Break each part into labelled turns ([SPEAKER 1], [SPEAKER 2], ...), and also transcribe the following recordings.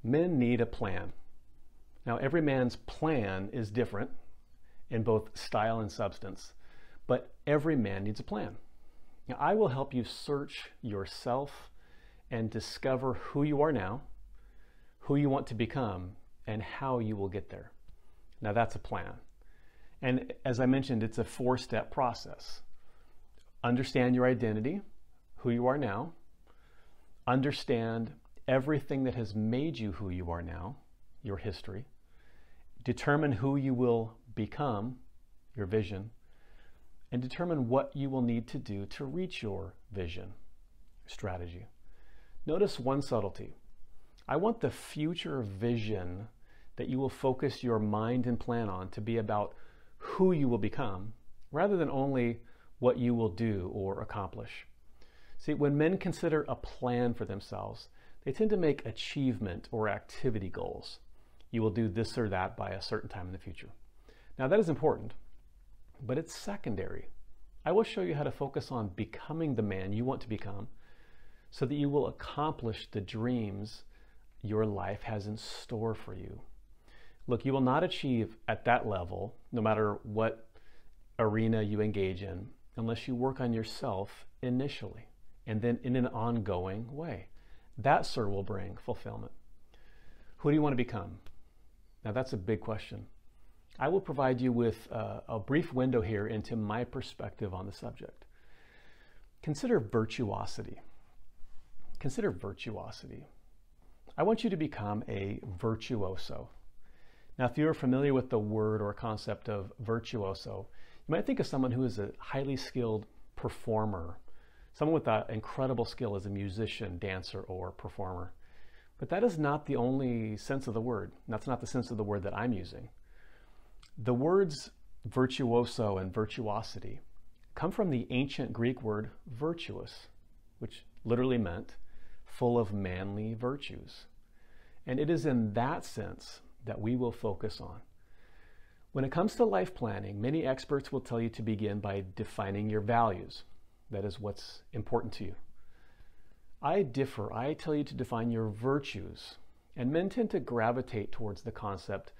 [SPEAKER 1] Men need a plan. Now, every man's plan is different in both style and substance, but every man needs a plan. Now, I will help you search yourself and discover who you are now, who you want to become, and how you will get there. Now, that's a plan. And as I mentioned, it's a 4-step process. Understand your identity, who you are now. Understand everything that has made you who you are now, your history. Determine who you will become, your vision. And determine what you will need to do to reach your vision, strategy. Notice one subtlety. I want the future vision that you will focus your mind and plan on to be about who you will become, rather than only what you will do or accomplish. See, when men consider a plan for themselves, they tend to make achievement or activity goals. You will do this or that by a certain time in the future. Now, that is important, but it's secondary. I will show you how to focus on becoming the man you want to become so that you will accomplish the dreams your life has in store for you. Look, you will not achieve at that level, no matter what arena you engage in, unless you work on yourself initially and then in an ongoing way. That, sir, will bring fulfillment. Who do you want to become? Now, that's a big question. I will provide you with a brief window here into my perspective on the subject. Consider virtuosity. Consider virtuosity. I want you to become a virtuoso. Now, if you're familiar with the word or concept of virtuoso, you might think of someone who is a highly skilled performer, someone with an incredible skill as a musician, dancer, or performer. But that is not the only sense of the word. That's not the sense of the word that I'm using. The words virtuoso and virtuosity come from the ancient Greek word virtuous, which literally meant full of manly virtues. And it is in that sense that we will focus on. When it comes to life planning, many experts will tell you to begin by defining your values. That is what's important to you. I differ. I tell you to define your virtues. And men tend to gravitate towards the concept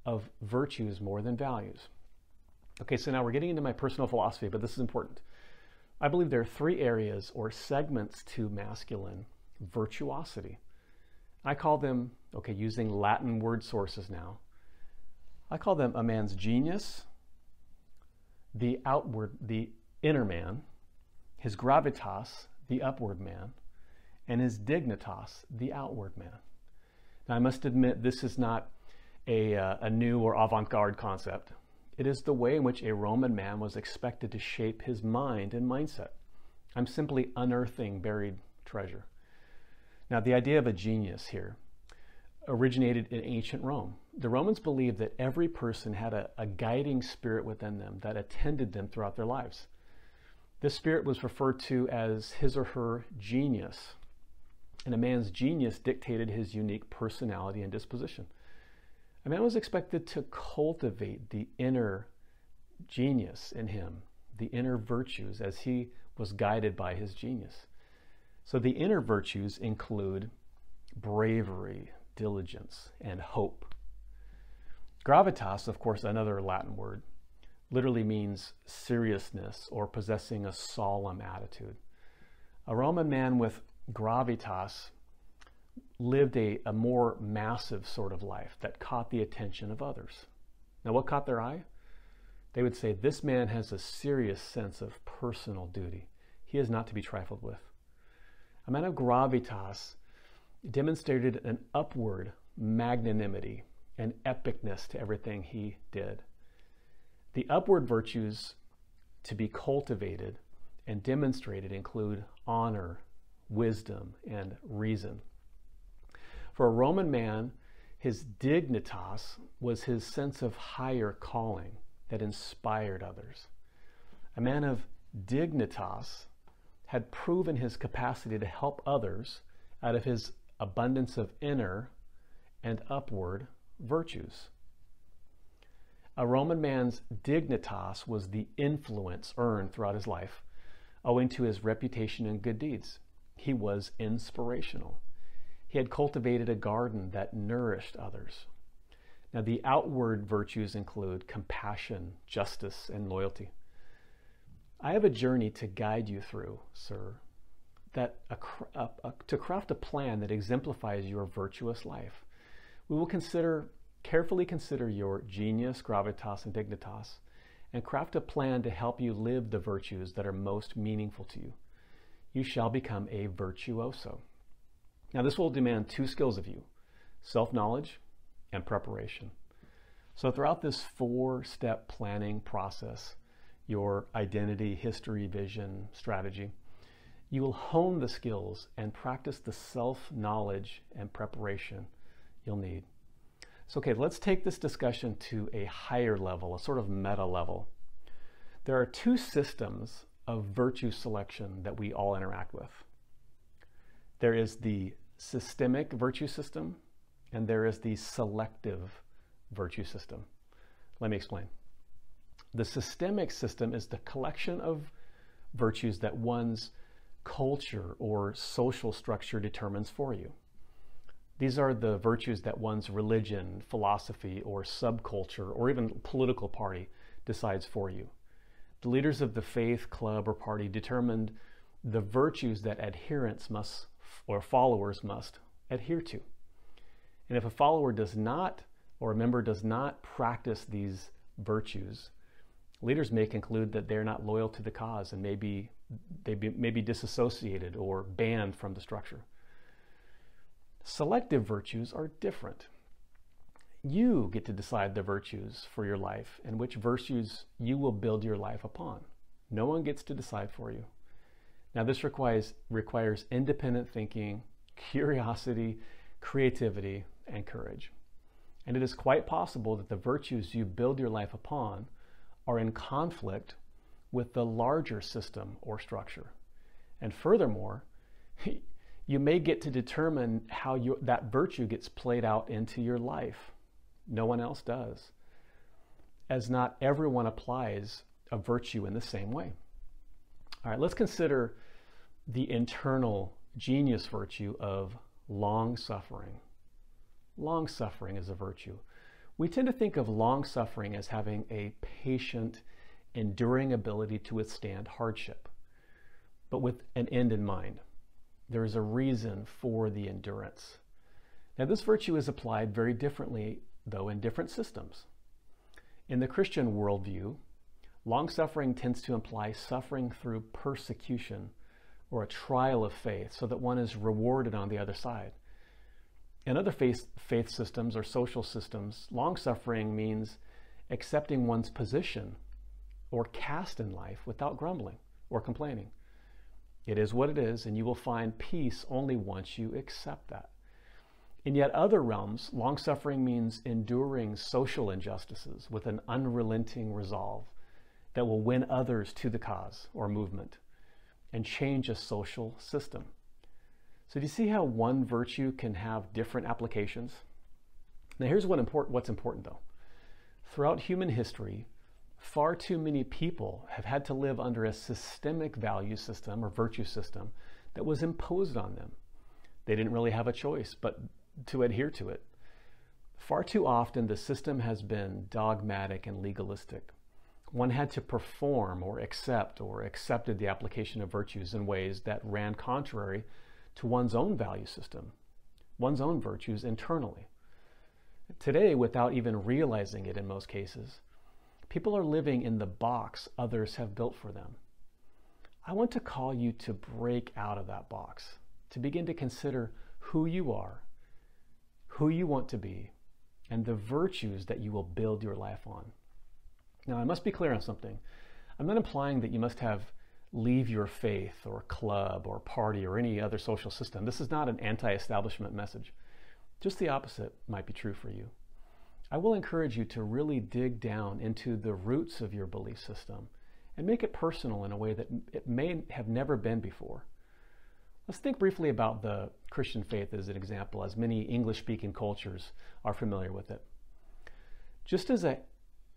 [SPEAKER 1] of virtues more than values. Okay, so now we're getting into my personal philosophy, but this is important. I believe there are 3 areas or segments to masculine virtuosity. I call them, okay, using Latin word sources now, I call them a man's genius, the inner man, his gravitas, the upward man, and his dignitas, the outward man. Now, I must admit, this is not a new or avant-garde concept. It is the way in which a Roman man was expected to shape his mind and mindset. I'm simply unearthing buried treasure. Now, the idea of a genius here originated in ancient Rome. The Romans believed that every person had a guiding spirit within them that attended them throughout their lives. This spirit was referred to as his or her genius. And a man's genius dictated his unique personality and disposition. A man was expected to cultivate the inner genius in him, the inner virtues, as he was guided by his genius. So the inner virtues include bravery, diligence, and hope. Gravitas, of course, another Latin word, literally means seriousness or possessing a solemn attitude. A Roman man with gravitas lived a more massive sort of life that caught the attention of others. Now, what caught their eye? They would say, this man has a serious sense of personal duty. He is not to be trifled with. A man of gravitas demonstrated an upward magnanimity and epicness to everything he did. The upward virtues to be cultivated and demonstrated include honor, wisdom, and reason. For a Roman man, his dignitas was his sense of higher calling that inspired others. A man of dignitas had proven his capacity to help others out of his abundance of inner and upward virtues. A Roman man's dignitas was the influence earned throughout his life owing to his reputation and good deeds. He was inspirational. He had cultivated a garden that nourished others. Now, the outward virtues include compassion, justice, and loyalty. I have a journey to guide you through, sir, to craft a plan that exemplifies your virtuous life. We will carefully consider your genius, gravitas, and dignitas, and craft a plan to help you live the virtues that are most meaningful to you. You shall become a virtuoso. Now, this will demand 2 skills of you: self-knowledge and preparation. So throughout this 4-step planning process, your identity, history, vision, strategy, you will hone the skills and practice the self-knowledge and preparation you'll need. So, okay, let's take this discussion to a higher level, a sort of meta level. There are 2 systems of virtue selection that we all interact with. There is the systemic virtue system, and there is the selective virtue system. Let me explain. The systemic system is the collection of virtues that one's culture or social structure determines for you. These are the virtues that one's religion, philosophy, or subculture, or even political party decides for you. The leaders of the faith, club, or party determined the virtues that adherents must, or followers must, adhere to. And if a follower does not, or a member does not practice these virtues, leaders may conclude that they're not loyal to the cause and may be disassociated or banned from the structure. Selective virtues are different. You get to decide the virtues for your life and which virtues you will build your life upon. No one gets to decide for you. Now, this requires independent thinking, curiosity, creativity, and courage. And it is quite possible that the virtues you build your life upon are in conflict with the larger system or structure. And furthermore, you may get to determine how that virtue gets played out into your life. No one else does, as not everyone applies a virtue in the same way. All right, let's consider the internal genius virtue of long-suffering. Long-suffering is a virtue. We tend to think of long-suffering as having a patient, enduring ability to withstand hardship, but with an end in mind. There is a reason for the endurance. Now, this virtue is applied very differently, though, in different systems. In the Christian worldview, long-suffering tends to imply suffering through persecution or a trial of faith so that one is rewarded on the other side. In other faith systems or social systems, long-suffering means accepting one's position or caste in life without grumbling or complaining. It is what it is, and you will find peace only once you accept that. In yet other realms, long-suffering means enduring social injustices with an unrelenting resolve that will win others to the cause or movement and change a social system. So do you see how one virtue can have different applications? Now here's what's important though. Throughout human history, far too many people have had to live under a systemic value system or virtue system that was imposed on them. They didn't really have a choice but to adhere to it. Far too often the system has been dogmatic and legalistic. One had to perform or accepted the application of virtues in ways that ran contrary to one's own value system, one's own virtues internally. Today, without even realizing it in most cases, people are living in the box others have built for them. I want to call you to break out of that box, to begin to consider who you are, who you want to be, and the virtues that you will build your life on. Now, I must be clear on something. I'm not implying that you must leave your faith or club or party or any other social system. This is not an anti-establishment message. Just the opposite might be true for you. I will encourage you to really dig down into the roots of your belief system and make it personal in a way that it may have never been before. Let's think briefly about the Christian faith as an example, as many English-speaking cultures are familiar with it.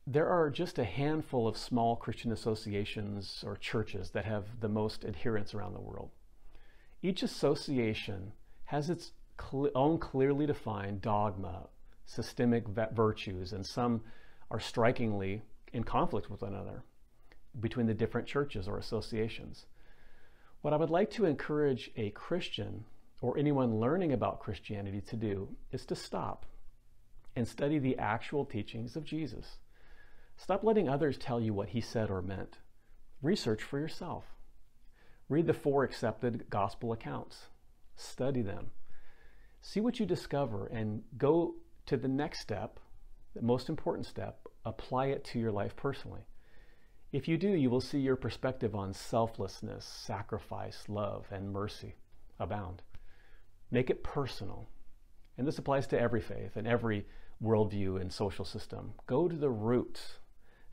[SPEAKER 1] There are just a handful of small Christian associations or churches that have the most adherents around the world. Each association has its own clearly defined dogma, systemic virtues, and some are strikingly in conflict with one another between the different churches or associations. What I would like to encourage a Christian or anyone learning about Christianity to do is to stop and study the actual teachings of Jesus. Stop letting others tell you what he said or meant. Research for yourself. Read the 4 accepted gospel accounts. Study them. See what you discover and go to the next step, the most important step, apply it to your life personally. If you do, you will see your perspective on selflessness, sacrifice, love, and mercy abound. Make it personal. And this applies to every faith and every worldview and social system. Go to the roots.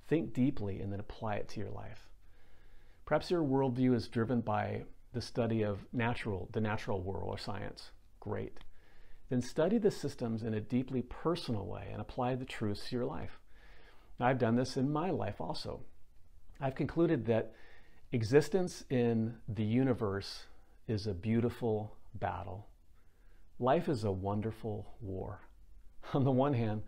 [SPEAKER 1] Think deeply and then apply it to your life. Perhaps your worldview is driven by the study of the natural world or science. Great. Then study the systems in a deeply personal way and apply the truths to your life. Now, I've done this in my life also. I've concluded that existence in the universe is a beautiful battle. Life is a wonderful war. On the one hand,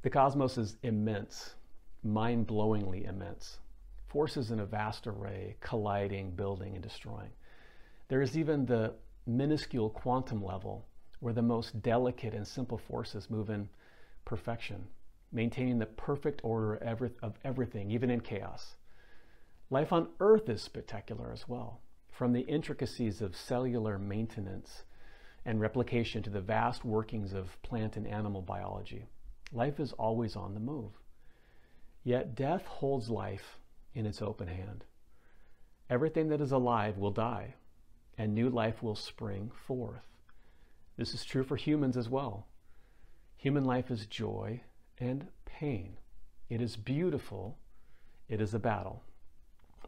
[SPEAKER 1] the cosmos is immense, mind-blowingly immense. Forces in a vast array, colliding, building, and destroying. There is even the minuscule quantum level where the most delicate and simple forces move in perfection, maintaining the perfect order of everything, even in chaos. Life on Earth is spectacular as well, from the intricacies of cellular maintenance and replication to the vast workings of plant and animal biology. Life is always on the move. Yet death holds life in its open hand. Everything that is alive will die, and new life will spring forth. This is true for humans as well. Human life is joy and pain. It is beautiful. It is a battle.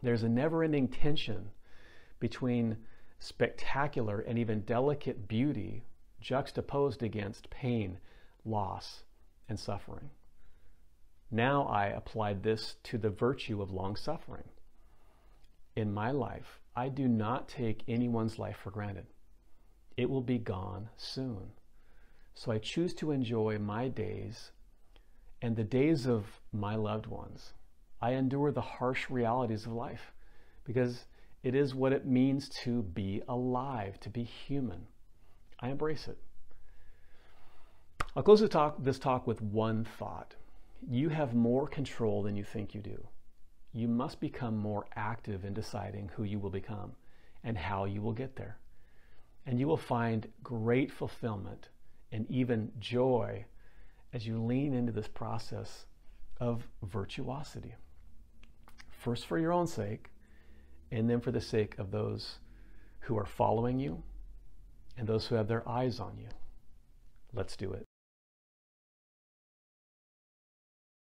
[SPEAKER 1] There's a never-ending tension between spectacular and even delicate beauty juxtaposed against pain, loss, and suffering. Now I applied this to the virtue of long-suffering. In my life, I do not take anyone's life for granted. It will be gone soon. So I choose to enjoy my days and the days of my loved ones. I endure the harsh realities of life because it is what it means to be alive, to be human. I embrace it. I'll close this talk with one thought. You have more control than you think you do. You must become more active in deciding who you will become and how you will get there. And you will find great fulfillment and even joy as you lean into this process of virtuosity. First for your own sake, and then for the sake of those who are following you and those who have their eyes on you. Let's do it.